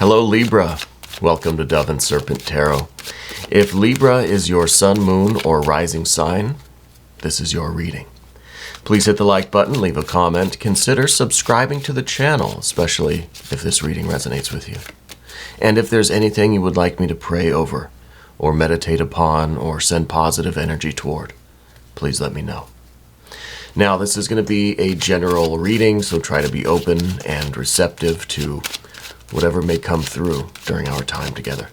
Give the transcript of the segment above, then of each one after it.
Hello Libra, welcome to Dove and Serpent Tarot. If Libra is your sun, moon, or rising sign, this is your reading. Please hit the like button, leave a comment, consider subscribing to the channel, especially if this reading resonates with you. And if there's anything you would like me to pray over, or meditate upon, or send positive energy toward, please let me know. Now, this is going to be a general reading, so try to be open and receptive to whatever may come through during our time together.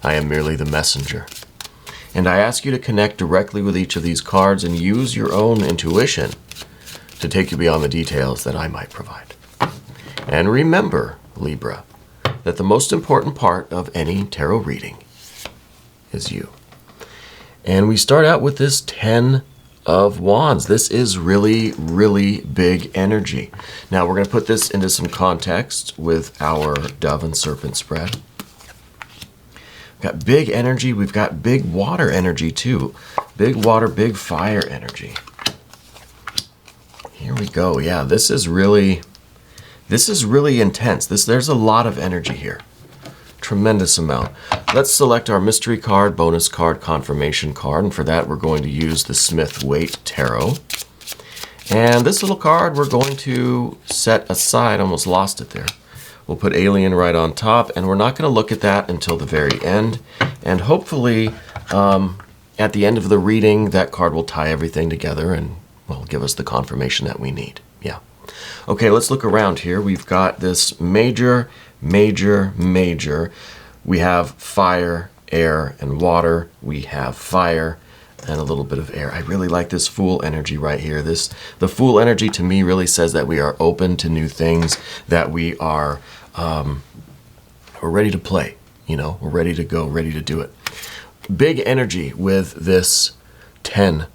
I am merely the messenger. And I ask you to connect directly with each of these cards and use your own intuition to take you beyond the details that I might provide. And remember, Libra, that the most important part of any tarot reading is you. And we start out with this 10 of Wands. This is really, really big energy. Now we're going to put this into some context with our Dove and Serpent spread. We've got big energy. We've got big water energy too. Big water, big fire energy. Here we go. Yeah, this is really intense. There's a lot of energy here. Tremendous amount. Let's select our mystery card, bonus card, confirmation card, and for that we're going to use the Smith-Waite Tarot. And this little card we're going to set aside. Almost lost it there. We'll put Alien right on top, and we're not going to look at that until the very end. And hopefully, at the end of the reading, that card will tie everything together and will give us the confirmation that we need. Yeah. Okay, let's look around here. We've got this major. We have fire, air, and water. We have fire and a little bit of air. I really like this Fool energy right here. The Fool energy to me really says that we are open to new things, that we are we're ready to play. You know, we're ready to go, ready to do it. Big energy with this 10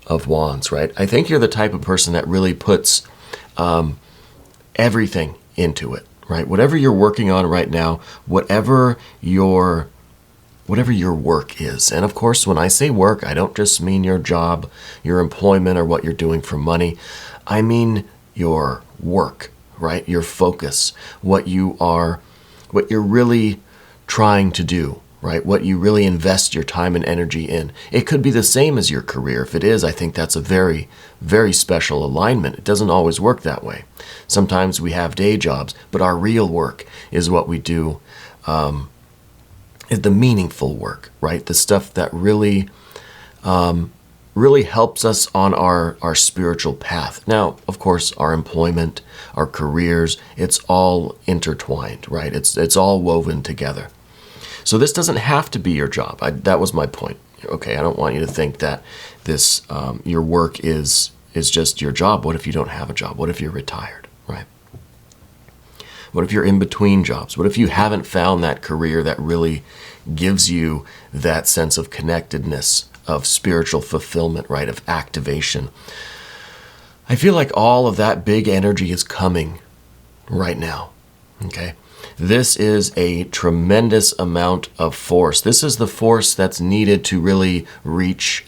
of Wands, right? I think you're the type of person that really puts everything into it. Right? Whatever you're working on right now, whatever your work is. And of course, when I say work, I don't just mean your job, your employment, or what you're doing for money. I mean your work, right? Your focus, what you're really trying to do, right? What you really invest your time and energy in. It could be the same as your career. If it is, I think that's a very, very special alignment. It doesn't always work that way. Sometimes we have day jobs, but our real work is what we do, is the meaningful work, right? The stuff that really helps us on our spiritual path. Now, of course, our employment, our careers, it's all intertwined, right? It's all woven together. So this doesn't have to be your job. That was my point. Okay, I don't want you to think that this your work is just your job. What if you don't have a job? What if you're retired, right? What if you're in between jobs? What if you haven't found that career that really gives you that sense of connectedness, of spiritual fulfillment, right, of activation? I feel like all of that big energy is coming right now, okay? This is a tremendous amount of force. This is the force that's needed to really reach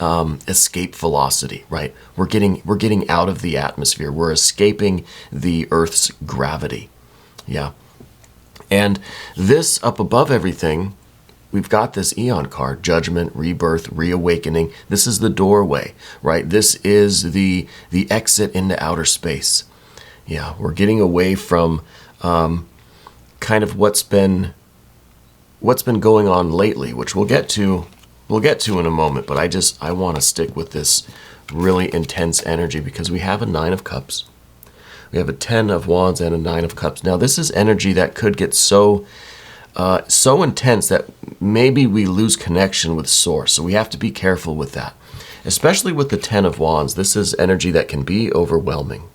escape velocity, right? We're getting out of the atmosphere. We're escaping the Earth's gravity. Yeah. And this up above everything, we've got this Eon card, judgment, rebirth, reawakening. This is the doorway, right? This is the exit into outer space. Yeah, we're getting away from kind of what's been going on lately, which we'll get to in a moment, but I want to stick with this really intense energy because we have a 9 of Cups. We have a 10 of Wands and a 9 of Cups. Now, this is energy that could get so intense that maybe we lose connection with Source. So we have to be careful with that, especially with the 10 of Wands. This is energy that can be overwhelming.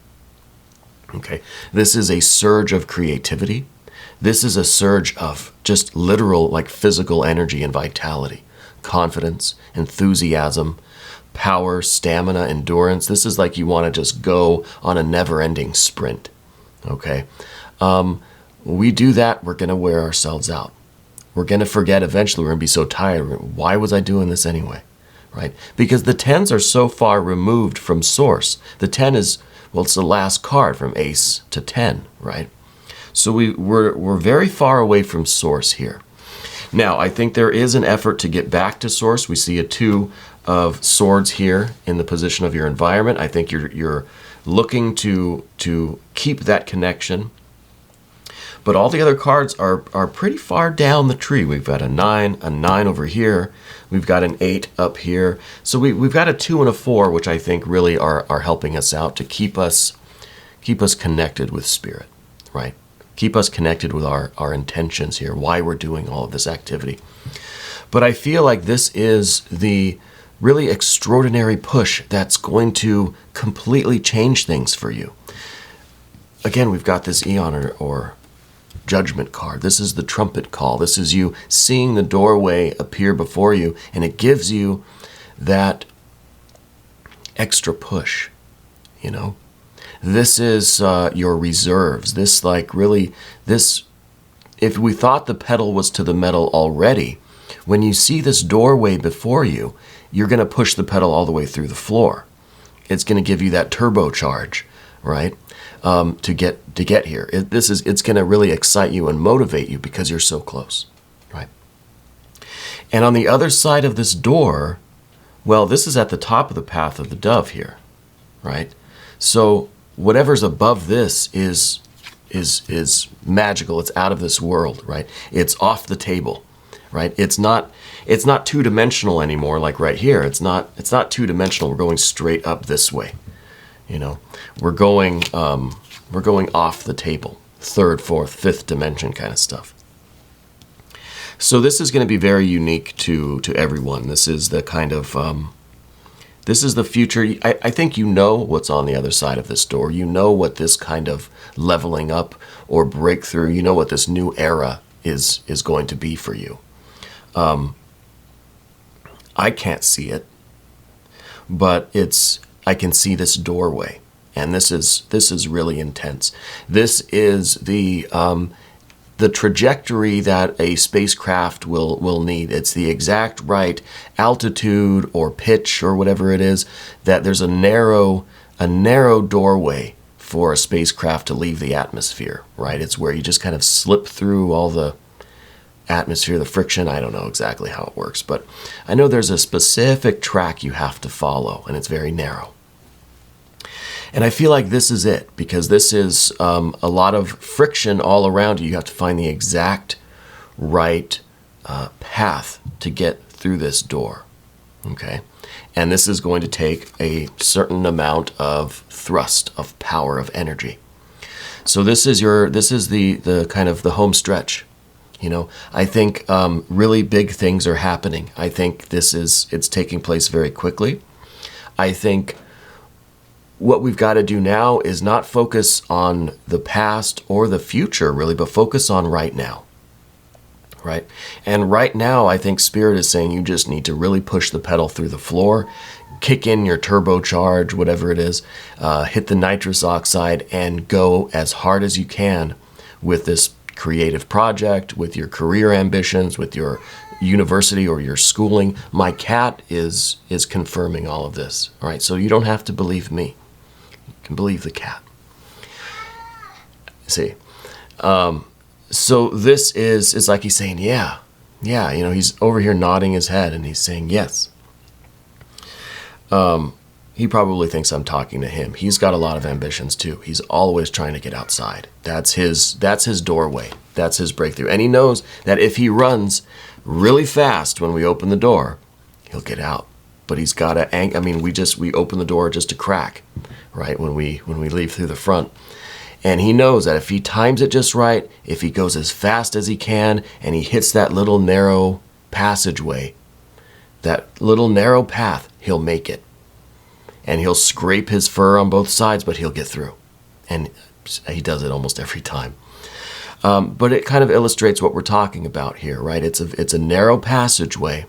Okay, this is a surge of creativity. This is a surge of just literal, like physical energy and vitality, confidence, enthusiasm, power, stamina, endurance. This is like you want to just go on a never-ending sprint, okay? We do that, we're going to wear ourselves out. We're going to forget eventually. We're going to be so tired. Why was I doing this anyway, right? Because the 10s are so far removed from Source. The 10 is, well, it's the last card from Ace to 10, right? So we're very far away from source here. Now, I think there is an effort to get back to source. We see a 2 of swords here in the position of your environment. I think you're looking to keep that connection. But all the other cards are pretty far down the tree. We've got a 9 over here. We've got an 8 up here. So we've got a 2 and a 4, which I think really are helping us out to keep us connected with spirit, right? Keep us connected with our intentions here, why we're doing all of this activity. But I feel like this is the really extraordinary push that's going to completely change things for you. Again, we've got this Eon or Judgment card. This is the trumpet call. This is you seeing the doorway appear before you, and it gives you that extra push, you know? This is your reserves. This, like, really, this, if we thought the pedal was to the metal already, when you see this doorway before you, you're going to push the pedal all the way through the floor. It's going to give you that turbocharge, right? To get here. It's going to really excite you and motivate you because you're so close, right? And on the other side of this door, well, this is at the top of the path of the dove here, right? So whatever's above this is magical. It's out of this world, right? It's off the table, right? It's not two-dimensional anymore, like right here. It's not two-dimensional. We're going straight up this way. You know, we're going off the table, 3rd, 4th, 5th dimension kind of stuff. So this is going to be very unique to everyone. This is the kind of this is the future. I think you know what's on the other side of this door. You know what this kind of leveling up or breakthrough. You know what this new era is going to be for you. I can't see it, but I can see this doorway, and this is really intense. This is the trajectory that a spacecraft will need. It's the exact right altitude or pitch or whatever it is, that there's a narrow doorway for a spacecraft to leave the atmosphere, right? It's where you just kind of slip through all the atmosphere, the friction. I don't know exactly how it works, but I know there's a specific track you have to follow, and it's very narrow. And I feel like this is it, because this is a lot of friction all around you. You have to find the exact right path to get through this door, okay? And this is going to take a certain amount of thrust, of power, of energy. So this is the kind of the home stretch. You know, I think really big things are happening. I think it's taking place very quickly. I think what we've got to do now is not focus on the past or the future, really, but focus on right now, right? And right now, I think Spirit is saying you just need to really push the pedal through the floor, kick in your turbocharge, whatever it is, hit the nitrous oxide, and go as hard as you can with this creative project, with your career ambitions, with your university or your schooling. My cat is confirming all of this, all right? So you don't have to believe me. You can believe the cat. See? So this is like he's saying, yeah, you know, he's over here nodding his head and he's saying yes. He probably thinks I'm talking to him. He's got a lot of ambitions too. He's always trying to get outside. That's his doorway. That's his breakthrough. And he knows that if he runs really fast when we open the door, he'll get out. But he's got to, we open the door just to crack, right? When we leave through the front. And he knows that if he times it just right, if he goes as fast as he can, and he hits that little narrow passageway, that little narrow path, he'll make it. And he'll scrape his fur on both sides, but he'll get through. And he does it almost every time. But it kind of illustrates what we're talking about here, right? It's a narrow passageway,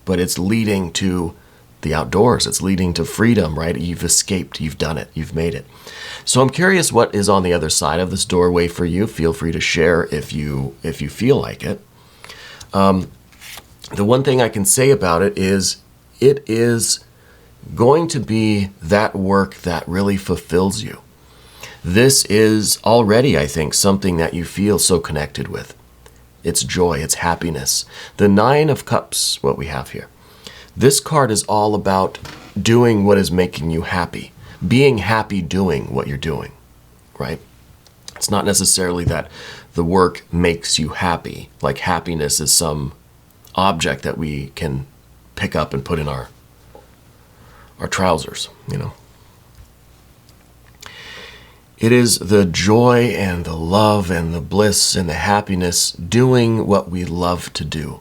but it's leading to the outdoors. It's leading to freedom, right? You've escaped. You've done it. You've made it. So I'm curious what is on the other side of this doorway for you. Feel free to share if you feel like it. The one thing I can say about it is going to be that work that really fulfills you. This is already, I think, something that you feel so connected with. It's joy, it's happiness. The Nine of Cups, what we have here. This card is all about doing what is making you happy, being happy doing what you're doing, right? It's not necessarily that the work makes you happy, like happiness is some object that we can pick up and put in our trousers, you know. It is the joy and the love and the bliss and the happiness doing what we love to do,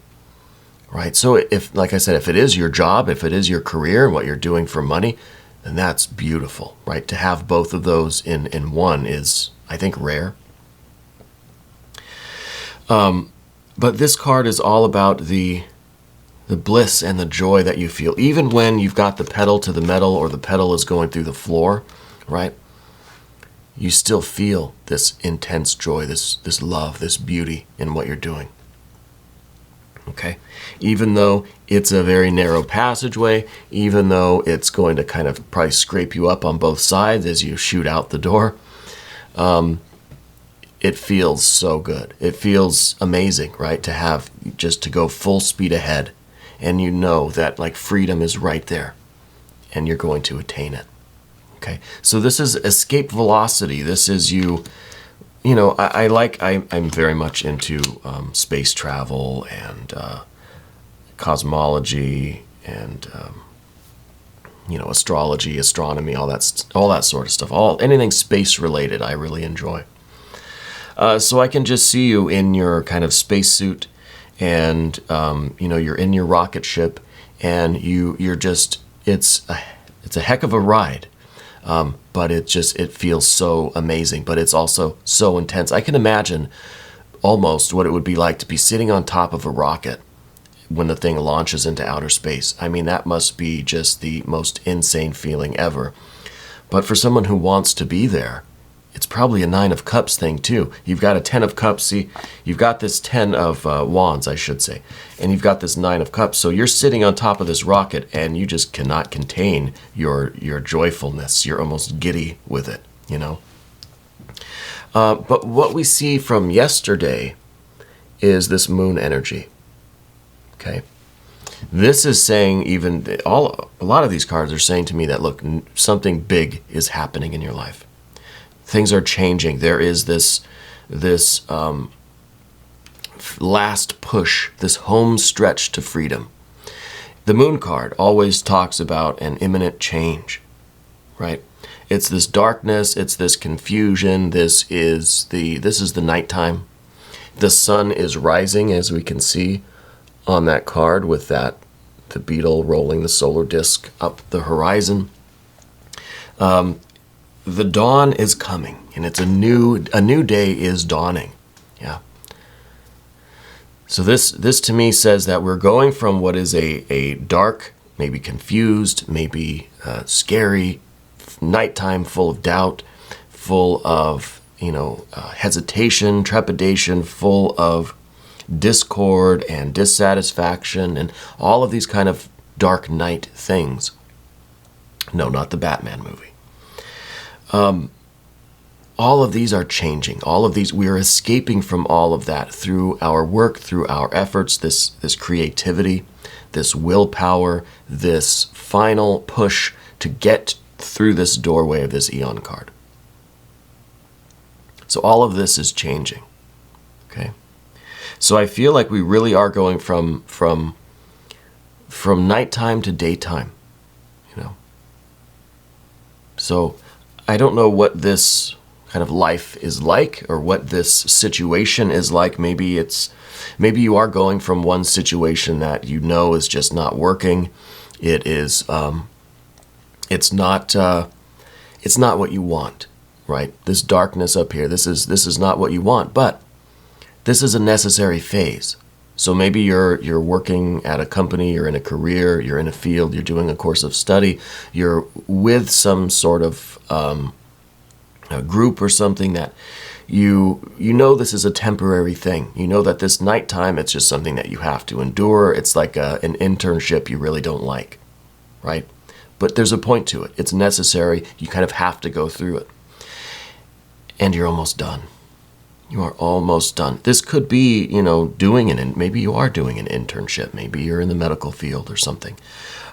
right? So if, like I said, if it is your job, if it is your career and what you're doing for money, then that's beautiful, right? To have both of those in one is, I think, rare. But this card is all about the bliss and the joy that you feel, even when you've got the pedal to the metal or the pedal is going through the floor, right? You still feel this intense joy, this love, this beauty in what you're doing. Okay? Even though it's a very narrow passageway, even though it's going to kind of probably scrape you up on both sides as you shoot out the door, it feels so good. It feels amazing, right? To go full speed ahead, and you know that like freedom is right there, and you're going to attain it. Okay, so this is escape velocity. This is you know, I'm very much into space travel and cosmology and you know, astrology, astronomy, all that sort of stuff. Anything space related, I really enjoy. So I can just see you in your kind of spacesuit, and you know, you're in your rocket ship, and you're just it's a heck of a ride. But it feels so amazing, but it's also so intense. I can imagine almost what it would be like to be sitting on top of a rocket when the thing launches into outer space. I mean, that must be just the most insane feeling ever. But for someone who wants to be there, it's probably a Nine of Cups thing too. You've got a Ten of Cups. See, you've got this Ten of Wands, I should say. And you've got this Nine of Cups. So you're sitting on top of this rocket and you just cannot contain your joyfulness. You're almost giddy with it, you know. But what we see from yesterday is this moon energy. Okay. This is saying a lot of these cards are saying to me that, look, something big is happening in your life. Things are changing. There is this last push, this home stretch to freedom. The Moon card always talks about an imminent change, right? It's this darkness, it's this confusion, this is the nighttime. The sun is rising, as we can see on that card with the beetle rolling the solar disk up the horizon. The dawn is coming, and it's a new day is dawning. Yeah. So this to me says that we're going from what is a dark, maybe confused, maybe scary nighttime, full of doubt, full of hesitation, trepidation, full of discord and dissatisfaction, and all of these kind of dark night things. No, not the Batman movie. All of these are changing. All of these, we are escaping from all of that through our work, through our efforts, this creativity, this willpower, this final push to get through this doorway of this Eon card. So all of this is changing. Okay. So I feel like we really are going from nighttime to daytime, you know. So I don't know what this kind of life is like, or what this situation is like. Maybe you are going from one situation that you know is just not working. It is it's not what you want, right? This darkness up here, this is not what you want, but this is a necessary phase. So maybe you're working at a company, you're in a career, you're in a field, you're doing a course of study, you're with some sort of a group or something that you know this is a temporary thing. You know that this nighttime, it's just something that you have to endure. It's like an internship you really don't like, right? But there's a point to it. It's necessary. You kind of have to go through it. and you're almost done. You are almost done. This could be, maybe you are doing an internship. Maybe you're in the medical field or something.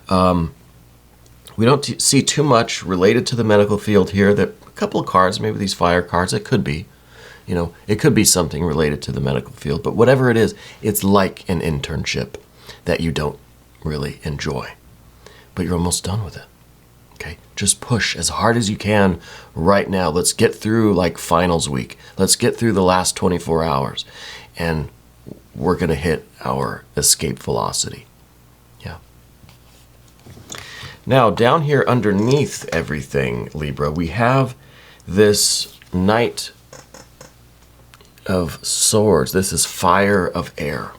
We don't see too much related to the medical field here. That a couple of cards, maybe these fire cards, it could be. It could be something related to the medical field. But whatever it is, it's like an internship that you don't really enjoy. But you're almost done with it. Okay, just push as hard as you can right now. Let's get through like finals week. Let's get through the last 24 hours. And we're going to hit our escape velocity. Yeah. Now, down here underneath everything, Libra, we have this Knight of Swords. This is Fire of Air.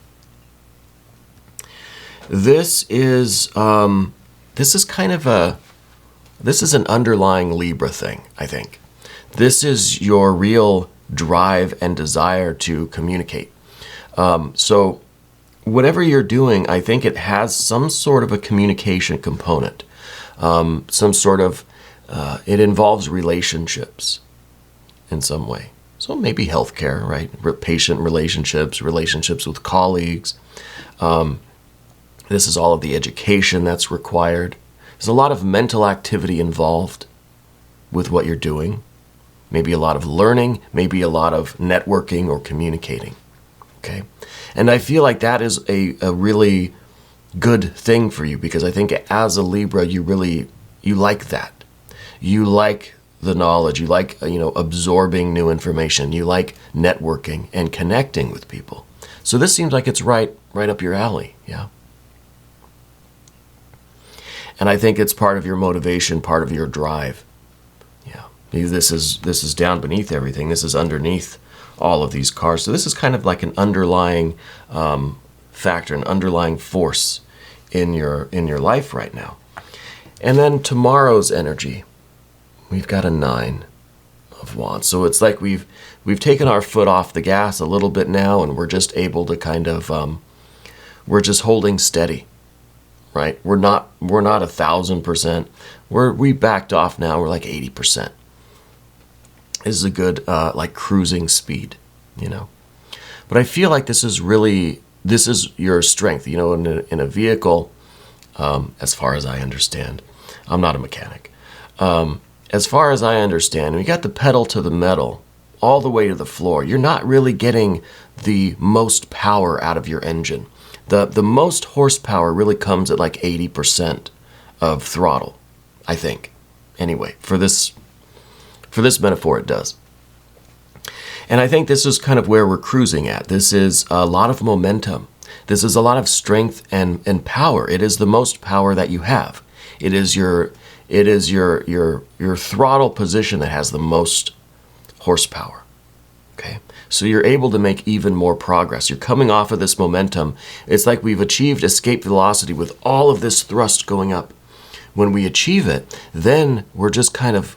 This is an underlying Libra thing, I think. This is your real drive and desire to communicate. So whatever you're doing, I think it has some sort of a communication component. It involves relationships in some way. So maybe healthcare, right? Patient relationships, relationships with colleagues. This is all of the education that's required. There's a lot of mental activity involved with what you're doing. Maybe a lot of learning, maybe a lot of networking or communicating. Okay? And I feel like that is a really good thing for you, because I think as a Libra, you like that. You like the knowledge. You like, absorbing new information. You like networking and connecting with people. So this seems like it's right up your alley. Yeah. And I think it's part of your motivation, part of your drive. Yeah. This is down beneath everything. This is underneath all of these cards. So this is kind of like an underlying factor, an underlying force in your life right now. And then tomorrow's energy, we've got a 9 of Wands. So it's like we've taken our foot off the gas a little bit now, and we're just able to kind of we're just holding steady. Right? We're not 1,000%. We backed off now. We're like 80%. This is a good like cruising speed, But I feel like this is your strength, in a vehicle. As far as I understand, I'm not a mechanic. As far as I understand, we got the pedal to the metal all the way to the floor. You're not really getting the most power out of your engine. The most horsepower really comes at like 80% of throttle, I think. Anyway, for this metaphor, it does. And I think this is kind of where we're cruising at. This is a lot of momentum. This is a lot of strength and power. It is the most power that you have. It is your throttle position that has the most horsepower. Okay? So you're able to make even more progress. You're coming off of this momentum. It's like we've achieved escape velocity with all of this thrust going up. When we achieve it, then we're just kind of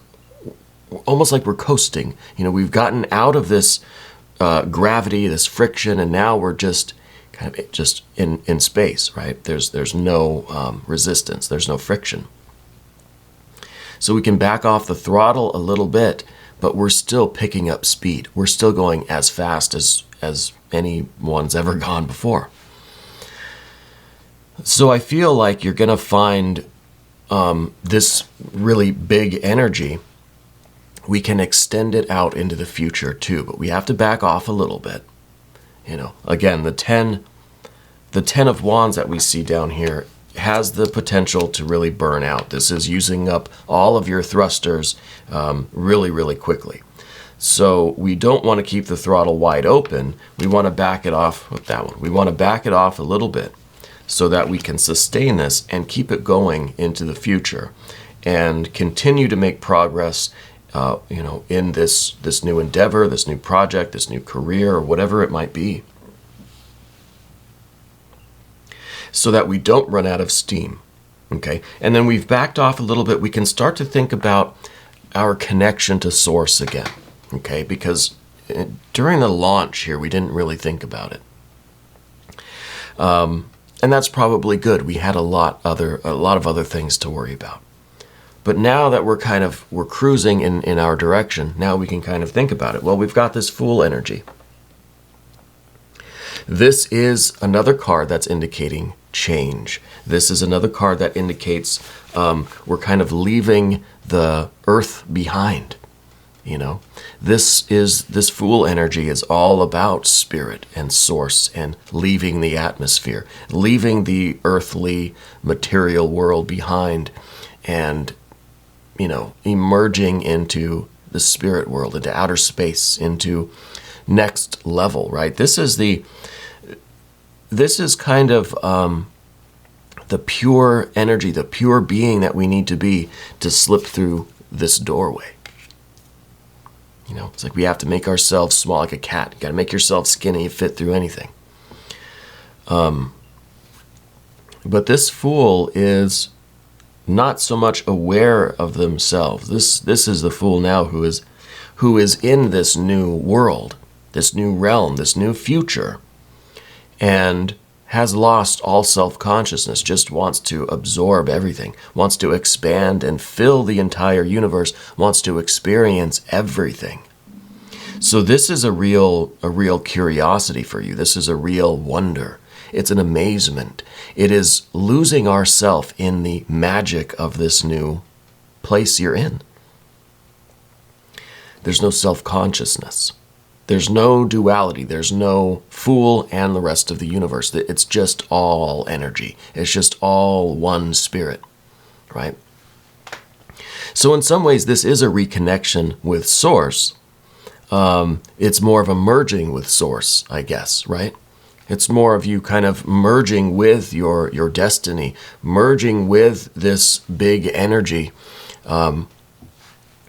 almost like we're coasting. We've gotten out of this gravity, this friction, and now we're just kind of just in space, right? There's no resistance. There's no friction. So we can back off the throttle a little bit, but we're still picking up speed. We're still going as fast as anyone's ever gone before. So I feel like you're going to find this really big energy. We can extend it out into the future too, but we have to back off a little bit. Again, the 10 of Wands that we see down here has the potential to really burn out. This is using up all of your thrusters really, really quickly. So we don't want to keep the throttle wide open. We want to back it off with that one. We want to back it off a little bit so that we can sustain this and keep it going into the future and continue to make progress in this new endeavor, this new project, this new career, or whatever it might be, so that we don't run out of steam. Okay? And then we've backed off a little bit. We can start to think about our connection to Source again. Okay? Because during the launch here, we didn't really think about it. And that's probably good. We had a lot of other things to worry about. But now that we're cruising in our direction, now we can kind of think about it. Well, we've got this Fool energy. This is another card that's indicating change. This is another card that indicates we're kind of leaving the earth behind. You know, this Fool energy is all about spirit and source and leaving the atmosphere, leaving the earthly material world behind, and, you know, emerging into the spirit world, into outer space, into next level, right? This is kind of the pure energy, the pure being that we need to be to slip through this doorway. You know, it's like we have to make ourselves small, like a cat. You got to make yourself skinny to fit through anything. But this Fool is not so much aware of themselves. This is the Fool now who is in this new world, this new realm, this new future, and has lost all self-consciousness, just wants to absorb everything, wants to expand and fill the entire universe, wants to experience everything. So this is a real curiosity for you. This is a real wonder. It's an amazement. It is losing ourself in the magic of this new place you're in. There's no self-consciousness. There's no duality. There's no Fool and the rest of the universe. It's just all energy. It's just all one spirit, right? So in some ways, this is a reconnection with Source. It's more of a merging with Source, I guess, right? It's more of you kind of merging with your destiny, merging with this big energy,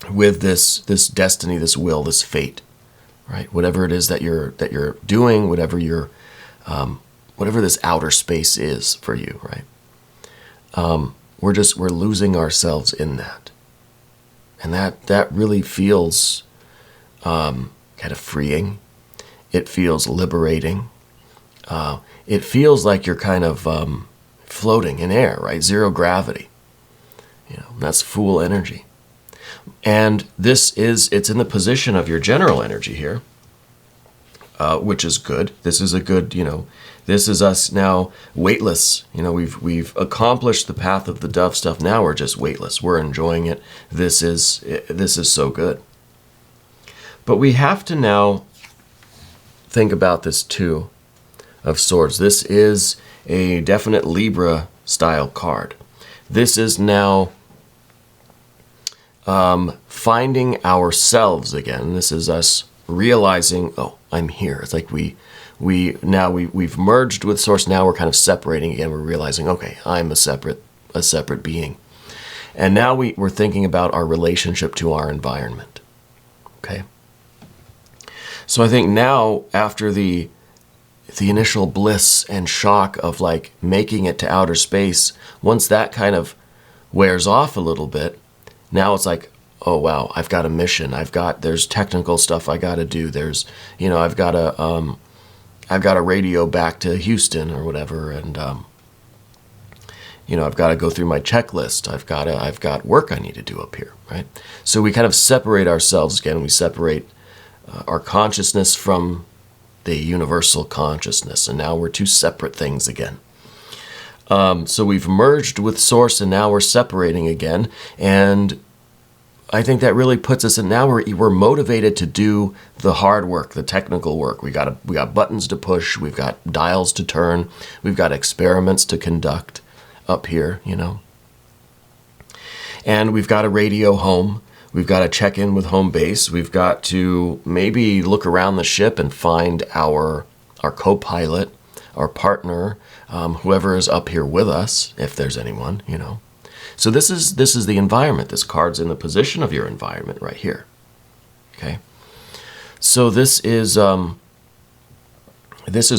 with this destiny, this will, this fate. Right, whatever it is that you're doing, whatever this outer space is for you, right? We're losing ourselves in that, and that really feels kind of freeing. It feels liberating. It feels like you're kind of floating in air, right? Zero gravity. You know, that's Fool energy. And it's in the position of your general energy here, which is good. This is a good, you know, this is us now weightless. You know, we've accomplished the path of the dove stuff. Now we're just weightless. We're enjoying it. This is so good. But we have to now think about this Two of Swords. This is a definite Libra style card. This is now finding ourselves again. This is us realizing, oh, I'm here. It's like we've merged with Source. Now we're kind of separating again. We're realizing, okay, I'm a separate being. And now we're thinking about our relationship to our environment. Okay. So I think now, after the initial bliss and shock of like making it to outer space, once that kind of wears off a little bit, now it's like, oh wow, I've got a mission. There's technical stuff I got to do. There's, you know, I've got a radio back to Houston or whatever, and you know, I've got to go through my checklist. I've got work I need to do up here, right? So we kind of separate ourselves again. We separate our consciousness from the universal consciousness, and now we're two separate things again. So we've merged with Source, and now we're separating again. And I think that really puts us in, now we're motivated to do the hard work, the technical work. We got buttons to push, we've got dials to turn, we've got experiments to conduct up here, you know. And we've got a radio home. We've got to check in with home base. We've got to maybe look around the ship and find our co-pilot, our partner, whoever is up here with us, if there's anyone, you know. So this is the environment. This card's in the position of your environment right here. Okay. So this is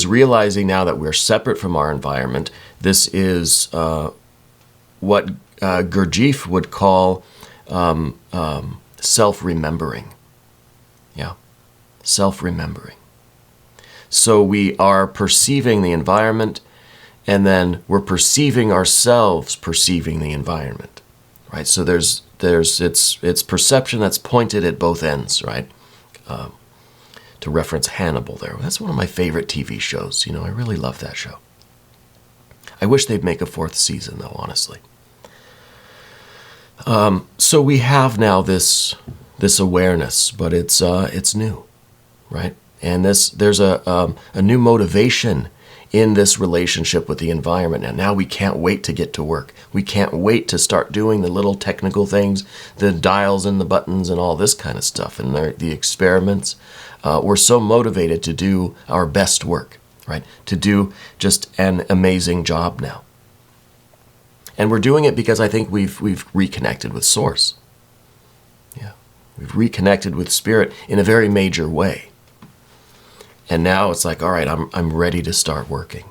realizing now that we're separate from our environment. This is what Gurdjieff would call self-remembering. Yeah, self-remembering. So we are perceiving the environment, and then we're perceiving ourselves perceiving the environment, right? So there's it's perception that's pointed at both ends, right? To reference Hannibal there. That's one of my favorite TV shows. You know, I really love that show. I wish they'd make a 4th season, though, honestly. So we have now this awareness, but it's new, right? And there's a new motivation in this relationship with the environment. And now we can't wait to get to work. We can't wait to start doing the little technical things, the dials and the buttons and all this kind of stuff, and the experiments. We're so motivated to do our best work, right? To do just an amazing job now. And we're doing it because I think we've reconnected with Source. Yeah, we've reconnected with Spirit in a very major way. And now it's like, all right, I'm ready to start working.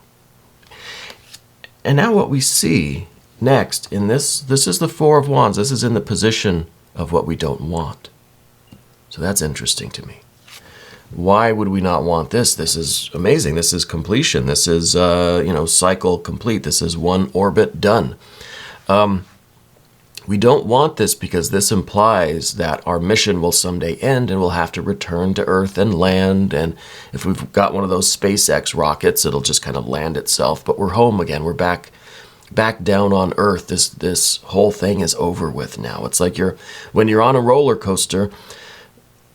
And now what we see next in this is the 4 of Wands. This is in the position of what we don't want. So that's interesting to me. Why would we not want this? This is amazing. This is completion. This is, cycle complete. This is one orbit done. We don't want this because this implies that our mission will someday end and we'll have to return to Earth and land. And if we've got one of those SpaceX rockets, it'll just kind of land itself. But we're home again. We're back down on Earth. This whole thing is over with now. It's like when you're on a roller coaster.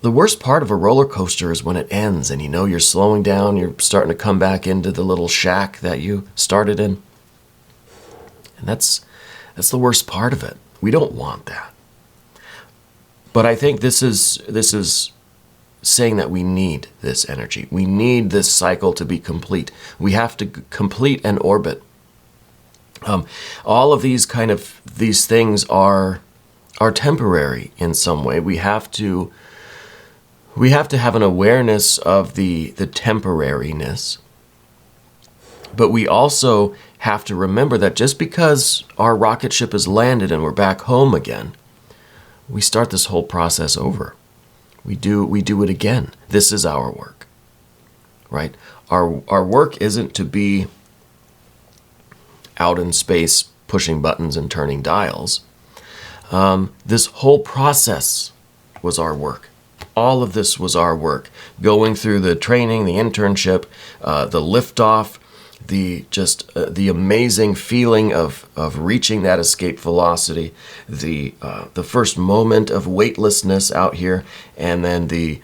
The worst part of a roller coaster is when it ends and you're slowing down. You're starting to come back into the little shack that you started in. And that's the worst part of it. We don't want that. But I think this is saying that we need this energy. We need this cycle to be complete. We have to complete an orbit. All of these things are temporary in some way. We have to have an awareness of the temporariness. But we also have to remember that just because our rocket ship has landed and we're back home again, we start this whole process over. We do it again. This is our work, right? Our work isn't to be out in space pushing buttons and turning dials. This whole process was our work. All of this was our work. Going through the training, the internship, the liftoff, the amazing feeling of reaching that escape velocity, the first moment of weightlessness out here, and then the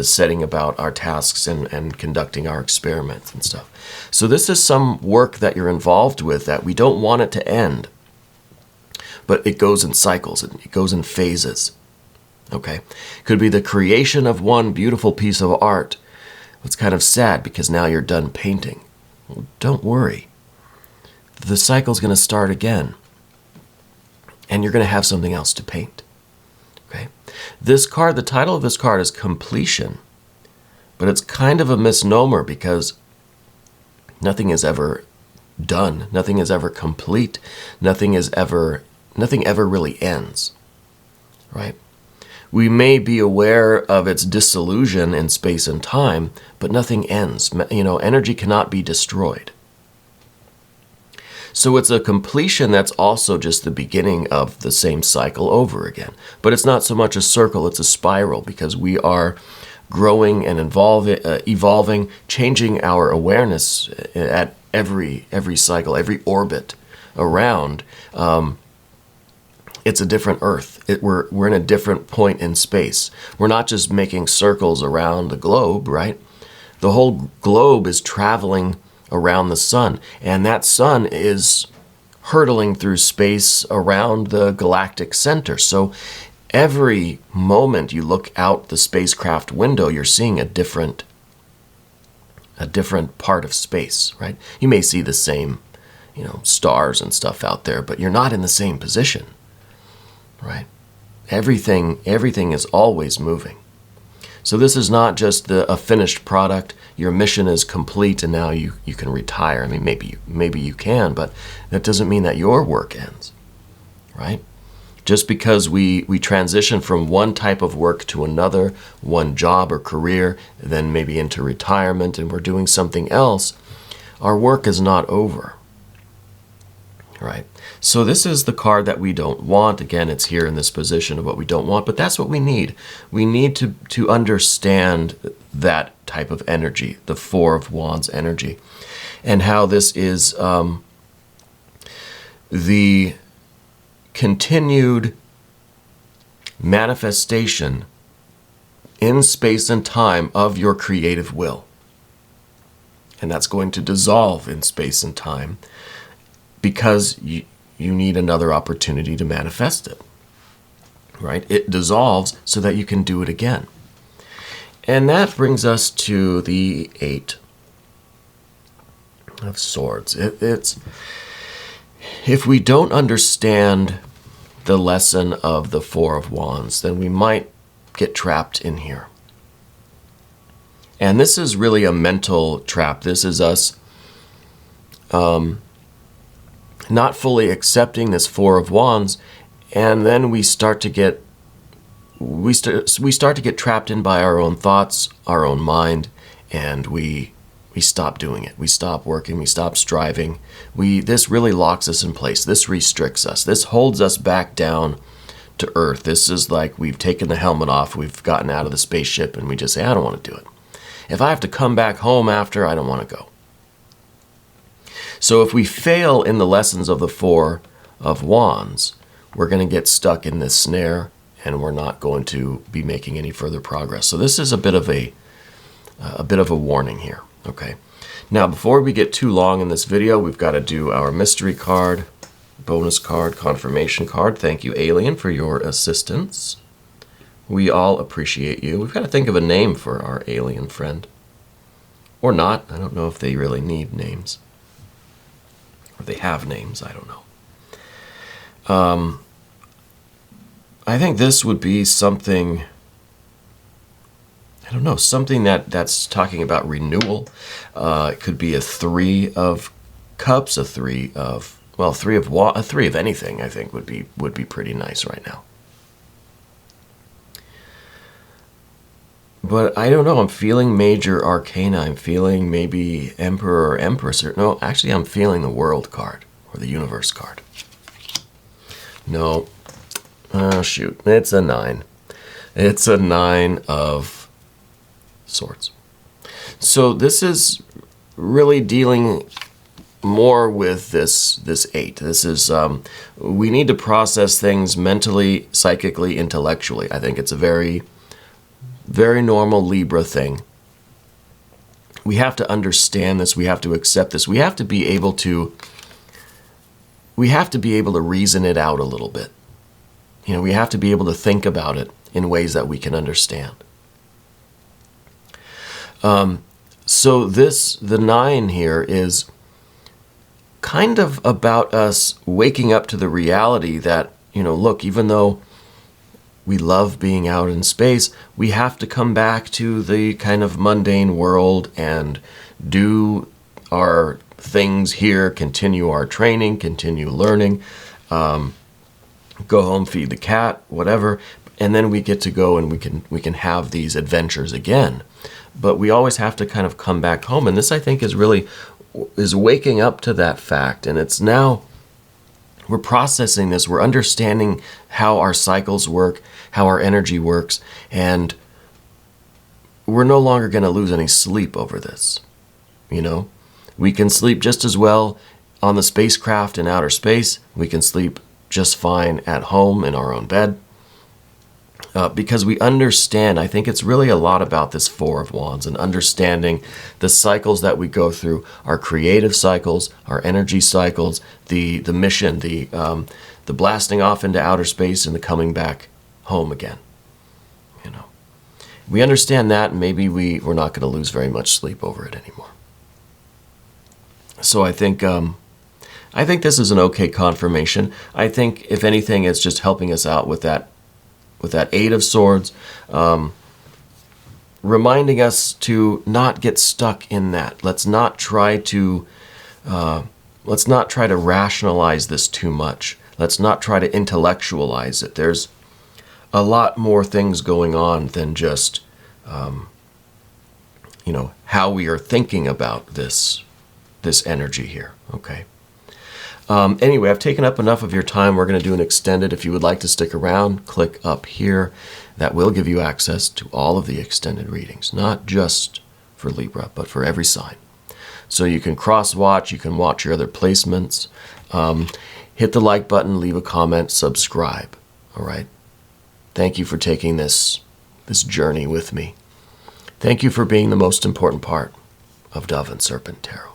setting about our tasks and conducting our experiments and stuff. So this is some work that you're involved with that we don't want it to end, but it goes in cycles, it goes in phases. Okay, could be the creation of one beautiful piece of art. It's kind of sad because now you're done painting. Well, don't worry. The cycle's going to start again. And you're going to have something else to paint. Okay? This card, the title of this card is Completion. But it's kind of a misnomer because nothing is ever done. Nothing is ever complete. Nothing ever really ends. Right? We may be aware of its dissolution in space and time, but nothing ends. Energy cannot be destroyed. So it's a completion that's also just the beginning of the same cycle over again. But it's not so much a circle, it's a spiral, because we are growing and evolving, changing our awareness at every cycle, every orbit around. It's a different Earth. We're in a different point in space. We're not just making circles around the globe, right? The whole globe is traveling around the sun, and that sun is hurtling through space around the galactic center. So every moment you look out the spacecraft window, you're seeing a different part of space, right? You may see the same, stars and stuff out there, but you're not in the same position. Right? Everything is always moving. So this is not just a finished product. Your mission is complete and now you can retire. I mean, maybe you can, but that doesn't mean that your work ends. Right? Just because we transition from one type of work to another, one job or career, then maybe into retirement and we're doing something else, our work is not over. right? So this is the card that we don't want. Again, it's here in this position of what we don't want, but that's what we need. We need to understand that type of energy, the Four of Wands energy, and how this is the continued manifestation in space and time of your creative will. And that's going to dissolve in space and time because you need another opportunity to manifest it, right? It dissolves so that you can do it again. And that brings us to the Eight of Swords. It's if we don't understand the lesson of the Four of Wands, then we might get trapped in here. And this is really a mental trap. This is us not fully accepting this Four of Wands, and then we start to get trapped in by our own thoughts, our own mind, and we stop doing it. We stop working. We stop striving. This really locks us in place. This restricts us. This holds us back down to earth. This is like we've taken the helmet off. We've gotten out of the spaceship, and we just say, I don't want to do it. If I have to come back home after, I don't want to go. So if we fail in the lessons of the Four of Wands, we're going to get stuck in this snare, and we're not going to be making any further progress. So this is a bit of a warning here. Okay. Now, before we get too long in this video, we've got to do our mystery card, bonus card, confirmation card. Thank you, Alien, for your assistance. We all appreciate you. We've got to think of a name for our alien friend. Or not. I don't know if they really need names. Or they have names. I don't know. I think this would be something, I don't know, something that's talking about renewal. It could be a Three of Cups, a three of anything, I think would be pretty nice right now. But I don't know, I'm feeling major arcana. I'm feeling maybe Emperor or Empress. No, actually I'm feeling the World card or the Universe card. No. Oh, shoot. It's a 9. It's a 9 of Swords. So this is really dealing more with this 8. This is, we need to process things mentally, psychically, intellectually. I think it's a very, very normal Libra thing. We have to understand this. We have to accept this. We have to be able to reason it out a little bit. You know, we have to be able to think about it in ways that we can understand. So the 9 here is kind of about us waking up to the reality that, you know, look, even though we love being out in space, we have to come back to the kind of mundane world and do our things here, continue our training, continue learning, go home, feed the cat, whatever, and then we get to go and we can have these adventures again. But we always have to kind of come back home, and this, I think, is waking up to that fact, and it's now we're processing this, we're understanding how our cycles work, how our energy works, and we're no longer going to lose any sleep over this. You know, we can sleep just as well on the spacecraft in outer space. We can sleep just fine at home in our own bed. Because we understand, I think it's really a lot about this Four of Wands and understanding the cycles that we go through, our creative cycles, our energy cycles, the mission, the blasting off into outer space and the coming back home again. You know, we understand that, and maybe we're not going to lose very much sleep over it anymore. So I think this is an okay confirmation. I think, if anything, it's just helping us out with that 8 of Swords, reminding us to not get stuck in that. Let's not try to rationalize this too much. Let's not try to intellectualize it. There's a lot more things going on than just, you know, how we are thinking about this energy here. Okay. Anyway, I've taken up enough of your time. We're going to do an extended. If you would like to stick around, click up here. That will give you access to all of the extended readings, not just for Libra, but for every sign. So you can cross-watch, you can watch your other placements. Hit the like button, leave a comment, subscribe. All right? Thank you for taking this journey with me. Thank you for being the most important part of Dove and Serpent Tarot.